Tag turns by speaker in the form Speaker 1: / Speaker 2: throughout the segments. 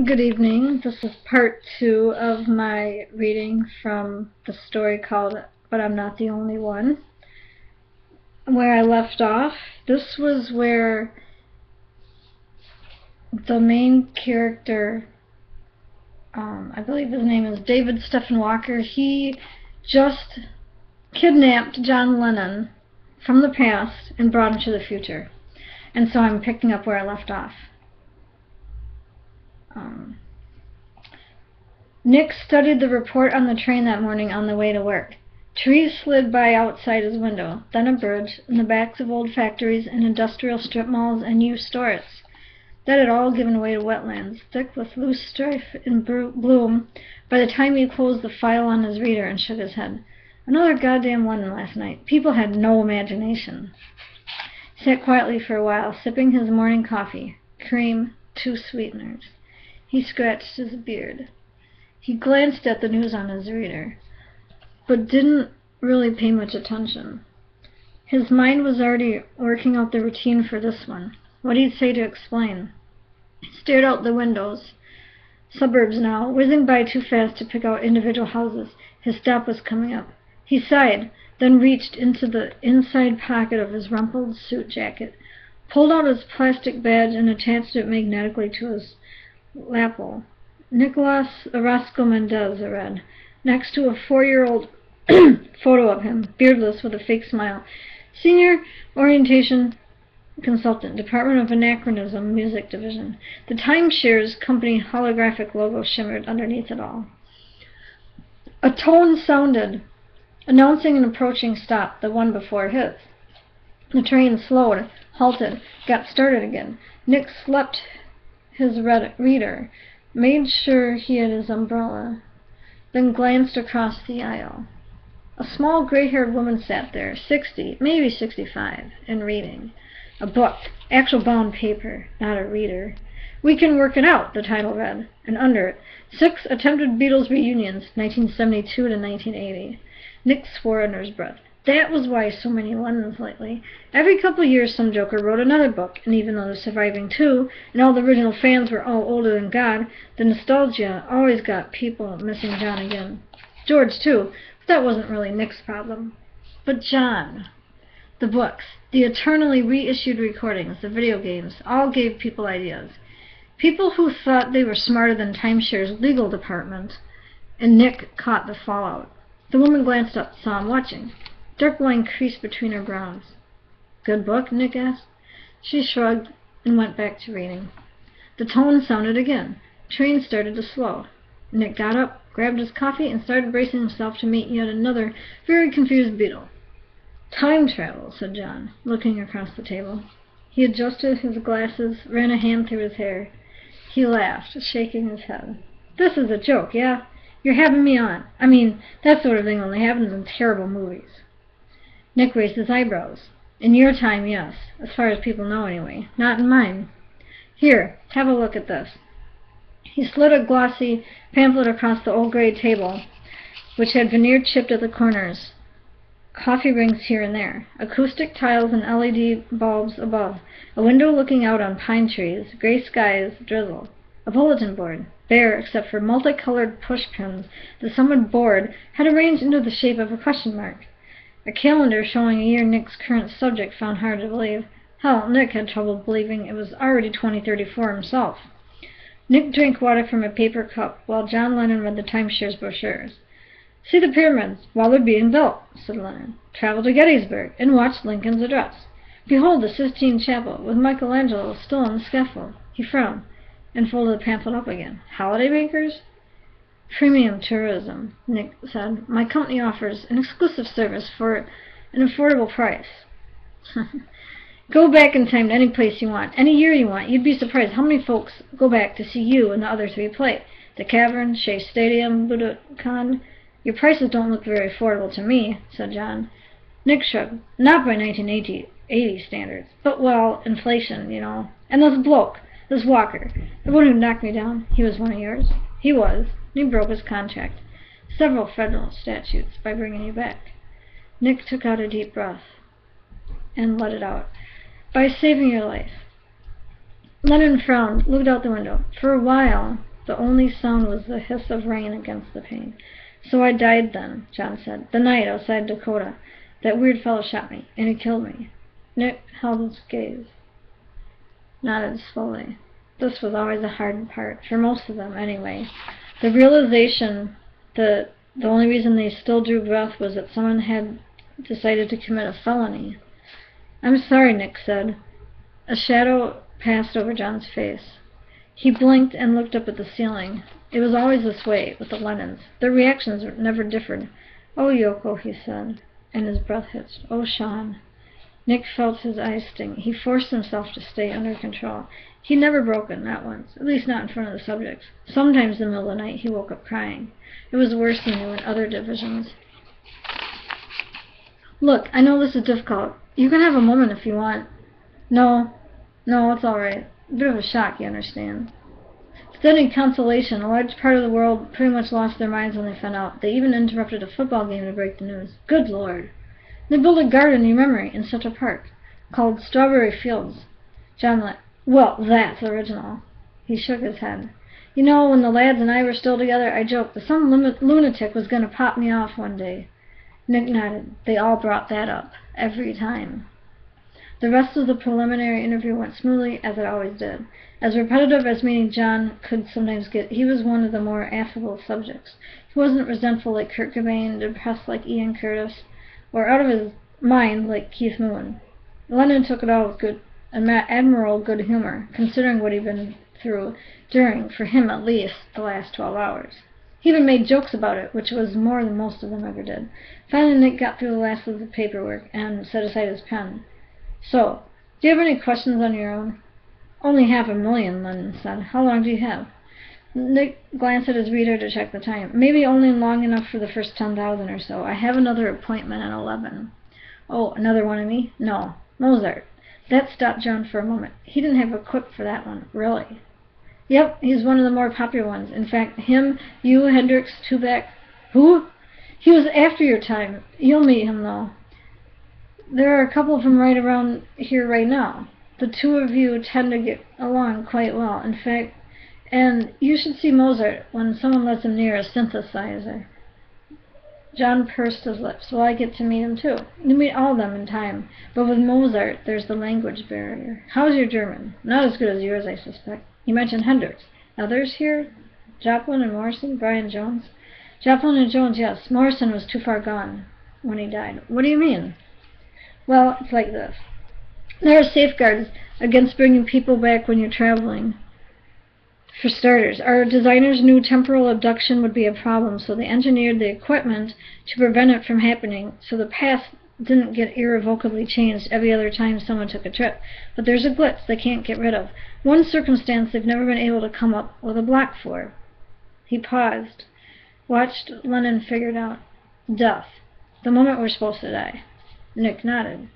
Speaker 1: Good evening. This is part 2 of my reading from the story called But I'm Not the Only One. Where I left off, this was where the main character, I believe his name is David Stephen Walker, he just kidnapped John Lennon from the past and brought him to the future. And so I'm picking up where I left off. Nick studied the report on the train that morning on the way to work. Trees slid by outside his window, then a bridge, and the backs of old factories and industrial strip malls and used stores. That had all given way to wetlands, thick with loose strife and bloom, by the time he closed the file on his reader and shook his head. Another goddamn London last night. People had no imagination. He sat quietly for a while, sipping his morning coffee. Cream, 2 sweeteners. He scratched his beard. He glanced at the news on his reader, but didn't really pay much attention. His mind was already working out the routine for this one. What he'd say to explain. He stared out the windows. Suburbs now, whizzing by too fast to pick out individual houses. His stop was coming up. He sighed, then reached into the inside pocket of his rumpled suit jacket, pulled out his plastic badge and attached it magnetically to his lapel. Nicolas Orozco Mendez, I read, next to a 4-year-old photo of him, beardless with a fake smile. Senior Orientation Consultant, Department of Anachronism, Music Division. The Timeshares Company holographic logo shimmered underneath it all. A tone sounded, announcing an approaching stop, the one before his. The train slowed, halted, got started again. Nick slept his reader, made sure he had his umbrella, then glanced across the aisle. A small gray-haired woman sat there, 60, maybe 65, and reading. A book, actual bound paper, not a reader. We Can Work It Out, the title read, and under it, 6 attempted Beatles reunions, 1972 to 1980. Nick swore under his breath. That was why so many Londons lately. Every couple of years some joker wrote another book, and even though the surviving 2 and all the original fans were all older than God, the nostalgia always got people missing John again. George, too, but that wasn't really Nick's problem. But John. The books, the eternally reissued recordings, the video games, all gave people ideas. People who thought they were smarter than Timeshare's legal department, and Nick caught the fallout. The woman glanced up, saw him watching. Dark line creased between her brows. Good book? Nick asked. She shrugged and went back to reading. The tone sounded again. Train started to slow. Nick got up, grabbed his coffee, and started bracing himself to meet yet another very confused beetle. Time travel, said John, looking across the table. He adjusted his glasses, ran a hand through his hair. He laughed, shaking his head. This is a joke, yeah? You're having me on. I mean, that sort of thing only happens in terrible movies. Nick raised his eyebrows. In your time, yes. As far as people know, anyway. Not in mine. Here, have a look at this. He slid a glossy pamphlet across the old gray table, which had veneer chipped at the corners. Coffee rings here and there. Acoustic tiles and LED bulbs above. A window looking out on pine trees. Gray skies, drizzle. A bulletin board, bare except for multicolored pushpins that someone bored had arranged into the shape of a question mark. A calendar showing a year Nick's current subject found hard to believe. Hell, Nick had trouble believing it was already 2034 himself. Nick drank water from a paper cup while John Lennon read the Timeshares brochures. See the pyramids while they're being built, said Lennon. Travel to Gettysburg and watch Lincoln's address. Behold the Sistine Chapel with Michelangelo still on the scaffold. He frowned and folded the pamphlet up again. Holiday makers? Premium tourism, Nick said. My company offers an exclusive service for an affordable price. Go back in time to any place you want, any year you want. You'd be surprised how many folks go back to see you and the other 3 play. The Cavern, Shea Stadium, Budokan. Your prices don't look very affordable to me, said John. Nick shrugged. Not by 1980 standards. But, well, inflation, you know. And this bloke, this Walker, the one who knocked me down, he was one of yours? He was. He broke his contract. Several federal statutes by bringing you back. Nick took out a deep breath and let it out. By saving your life. Lennon frowned, looked out the window. For a while, The only sound was the hiss of rain against the pane. "So I died then," John said. "The night outside Dakota. That weird fellow shot me, and he killed me." Nick held his gaze, nodded slowly. This was always a hard part, for most of them anyway. The realization that the only reason they still drew breath was that someone had decided to commit a felony. "I'm sorry," Nick said. A shadow passed over John's face. He blinked and looked up at the ceiling. It was always this way with the Lennons. Their reactions never differed. "Oh, Yoko," he said, and his breath hitched. "Oh, Sean." Nick felt his eyes sting. He forced himself to stay under control. He'd never broken, not once, at least not in front of the subjects. Sometimes in the middle of the night he woke up crying. It was worse than he knew in other divisions. "Look, I know this is difficult. You can have a moment if you want." No, it's all right. A bit of a shock, you understand." Studying consolation, a large part of the world pretty much lost their minds when they found out. They even interrupted a football game to break the news. Good Lord. They built a garden in your memory in Central Park, called Strawberry Fields. John laughed. "Well, that's original." He shook his head. "You know, when the lads and I were still together, I joked that some lunatic was going to pop me off one day." Nick nodded. They all brought that up. Every time. The rest of the preliminary interview went smoothly, as it always did. As repetitive as meeting John could sometimes get, he was one of the more affable subjects. He wasn't resentful like Kurt Cobain, depressed like Ian Curtis, or out of his mind like Keith Moon. Lennon took it all with admirable good humor, considering what he'd been through during, for him at least, the last 12 hours. He even made jokes about it, which was more than most of them ever did. Finally, Nick got through the last of the paperwork and set aside his pen. "So, do you have any questions on your own?" "Only 500,000, Lennon said. "How long do you have?" Nick glanced at his reader to check the time. "Maybe only long enough for the first 10,000 or so. I have another appointment at 11. "Oh, another one of me?" "No. Mozart." That stopped John for a moment. He didn't have a quip for that one. Really? "Yep, he's one of the more popular ones. In fact, him, you, Hendrix, Tubac—" "Who?" "He was after your time. You'll meet him, though. There are a couple of them right around here right now. The two of you tend to get along quite well. In fact, and you should see Mozart when someone lets him near a synthesizer." John pursed his lips. "Well, I get to meet him, too." "You meet all of them in time. But with Mozart, there's the language barrier. How's your German?" "Not as good as yours, I suspect." "You mentioned Hendrix. Others here? Joplin and Morrison? Brian Jones?" "Joplin and Jones, yes. Morrison was too far gone when he died." "What do you mean?" "Well, it's like this. There are safeguards against bringing people back when you're traveling. For starters, our designers knew temporal abduction would be a problem, so they engineered the equipment to prevent it from happening, so the past didn't get irrevocably changed every other time someone took a trip. But there's a glitch they can't get rid of. One circumstance they've never been able to come up with a block for." He paused, watched Lennon figure it out. "Death. The moment we're supposed to die." Nick nodded.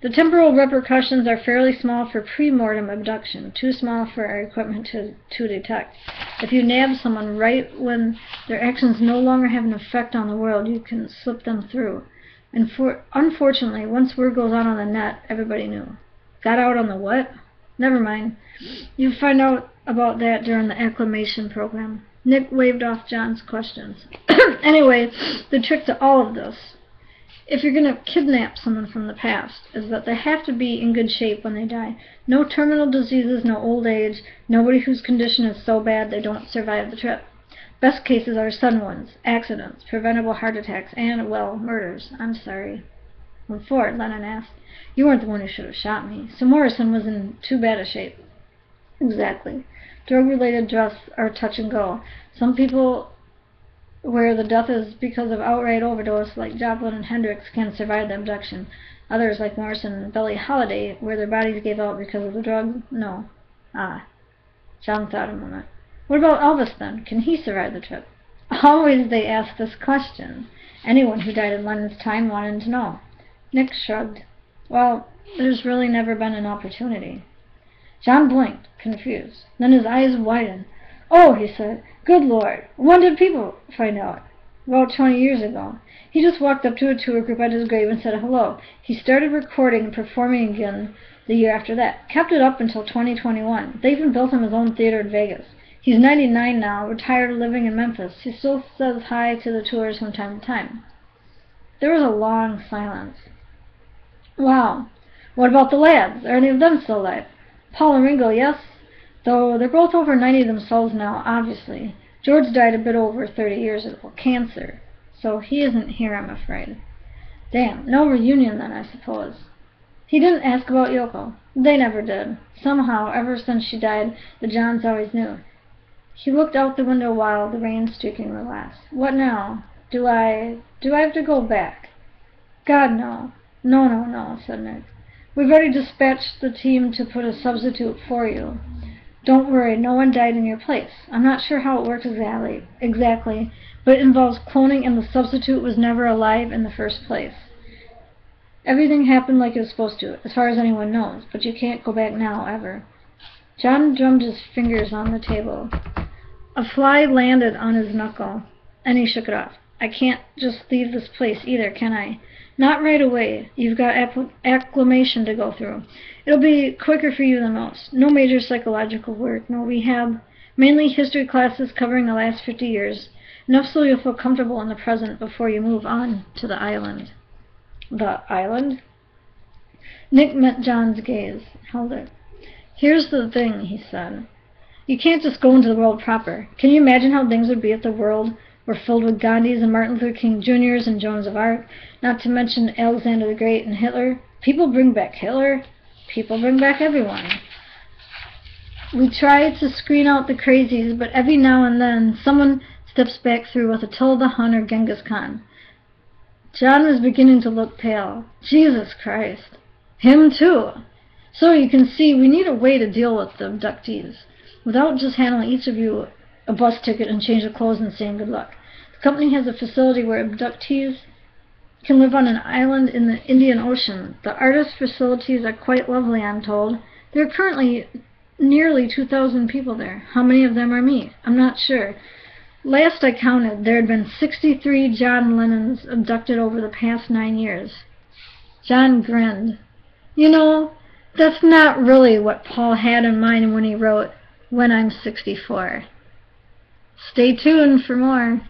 Speaker 1: "The temporal repercussions are fairly small for pre-mortem abduction, too small for our equipment to detect. If you nab someone right when their actions no longer have an effect on the world, you can slip them through. And unfortunately, once word goes out on the net, everybody knew." "Got out on the what?" "Never mind. You find out about that during the acclimation program." Nick waved off John's questions. "Anyway, the trick to all of this, if you're going to kidnap someone from the past, is that they have to be in good shape when they die. No terminal diseases, no old age, nobody whose condition is so bad they don't survive the trip. Best cases are sudden ones, accidents, preventable heart attacks, and, well, murders." "I'm sorry." "What for?" Lennon asked. "You weren't the one who should have shot me. So Morrison was in too bad a shape." "Exactly. Drug-related deaths are touch and go. Some people where the death is because of outright overdose, like Joplin and Hendrix, can survive the abduction. Others, like Morrison and Billie Holiday, where their bodies gave out because of the drug, no." "Ah." John thought a moment. "What about Elvis, then? Can he survive the trip?" Always they asked this question. Anyone who died in Lennon's time wanted to know. Nick shrugged. "Well, there's really never been an opportunity." John blinked, confused. Then his eyes widened. "Oh," he said. "Good Lord. When did people find out?" "About 20 years ago. He just walked up to a tour group at his grave and said hello. He started recording and performing again the year after that. Kept it up until 2021. They even built him his own theater in Vegas. He's 99 now, retired, living in Memphis. He still says hi to the tours from time to time. There was a long silence. Wow. What about the lads? Are any of them still alive? Paul and Ringo, yes. Though they're both over 90 themselves now, obviously. George died a bit over 30 years ago. Cancer. So he isn't here, I'm afraid. Damn. No reunion then, I suppose. He didn't ask about Yoko. They never did. Somehow, ever since she died, the Johns always knew. He looked out the window while the rain streaking relaxed. What now? Do I have to go back? God, no. No, said Nick. We've already dispatched the team to put a substitute for you. Don't worry, no one died in your place. I'm not sure how it works exactly, but it involves cloning and the substitute was never alive in the first place. Everything happened like it was supposed to, as far as anyone knows, but you can't go back now, ever. John drummed his fingers on the table. A fly landed on his knuckle, and he shook it off. I can't just leave this place either, can I? Not right away. You've got acclimation to go through. It'll be quicker for you than most. No major psychological work, no rehab. Mainly history classes covering the last 50 years. Enough so you'll feel comfortable in the present before you move on to the island. The island? Nick met John's gaze, held it. Here's the thing, he said. You can't just go into the world proper. Can you imagine how things would be if the world were filled with Gandhis and Martin Luther King Jr.'s and Joans of Arc, not to mention Alexander the Great and Hitler? People bring back Hitler. People bring back everyone. We try to screen out the crazies, but every now and then someone steps back through with Attila the Hun or Genghis Khan. John was beginning to look pale. Jesus Christ. Him too. So you can see we need a way to deal with the abductees, without just handing each of you a bus ticket and change of clothes and saying good luck. The company has a facility where abductees can live on an island in the Indian Ocean. The artist facilities are quite lovely, I'm told. There are currently nearly 2,000 people there. How many of them are me? I'm not sure. Last I counted, there had been 63 John Lennons abducted over the past 9 years. John grinned. You know, that's not really what Paul had in mind when he wrote, "When I'm 64." Stay tuned for more.